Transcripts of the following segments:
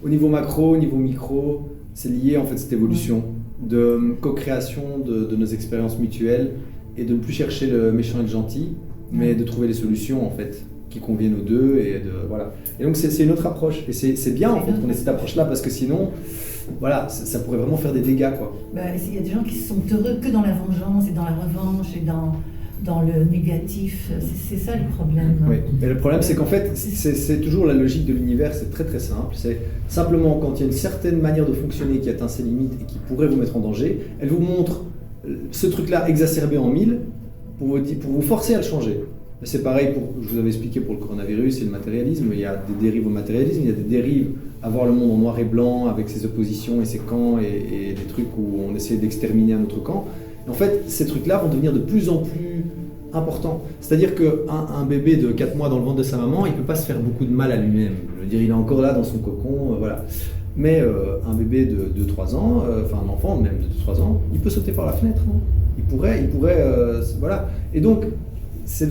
Au niveau macro, au niveau micro, c'est lié en fait cette évolution de co-création de nos expériences mutuelles et de ne plus chercher le méchant et le gentil, mais de trouver les solutions en fait qui conviennent aux deux voilà. Et donc c'est une autre approche et c'est bien en fait qu'on ait cette approche-là parce que sinon, voilà, ça pourrait vraiment faire des dégâts quoi. Il y a des gens qui sont heureux que dans la vengeance et dans la revanche et dans le négatif, c'est ça le problème. Oui, mais le problème c'est qu'en fait, c'est toujours la logique de l'univers, c'est très très simple. C'est simplement quand il y a une certaine manière de fonctionner qui atteint ses limites et qui pourrait vous mettre en danger, elle vous montre ce truc-là exacerbé en 1000 pour vous forcer à le changer. C'est pareil, je vous avais expliqué pour le coronavirus et le matérialisme, il y a des dérives au matérialisme, il y a des dérives à voir le monde en noir et blanc avec ses oppositions et ses camps et des trucs où on essaie d'exterminer un autre camp. Et en fait, ces trucs-là vont devenir de plus en plus importants. C'est-à-dire qu'un bébé de 4 mois dans le ventre de sa maman, il ne peut pas se faire beaucoup de mal à lui-même. Je veux dire, il est encore là dans son cocon, voilà. Mais un bébé de 2-3 ans, enfin un enfant même de 2-3 ans, il peut sauter par la fenêtre. Non, il pourrait voilà. Et donc, c'est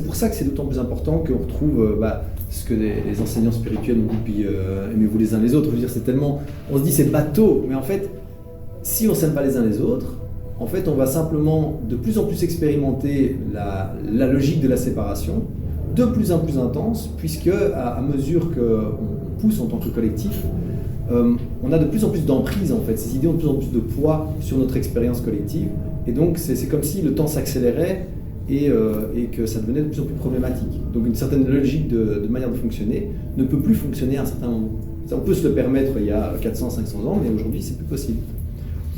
pour ça que c'est d'autant plus important qu'on retrouve ce que les enseignants spirituels nous disent, puis aimez-vous les uns les autres. Je veux dire, c'est tellement, on se dit c'est bateau, mais en fait, si on ne s'aime pas les uns les autres, en fait, on va simplement de plus en plus expérimenter la logique de la séparation, de plus en plus intense, puisque à mesure qu'on pousse en tant que collectif, on a de plus en plus d'emprise en fait. Ces idées ont de plus en plus de poids sur notre expérience collective, et donc c'est comme si le temps s'accélérait. Et que ça devenait de plus en plus problématique. Donc une certaine logique de manière de fonctionner ne peut plus fonctionner à un certain moment. On peut se le permettre il y a 400-500 ans, mais aujourd'hui c'est plus possible.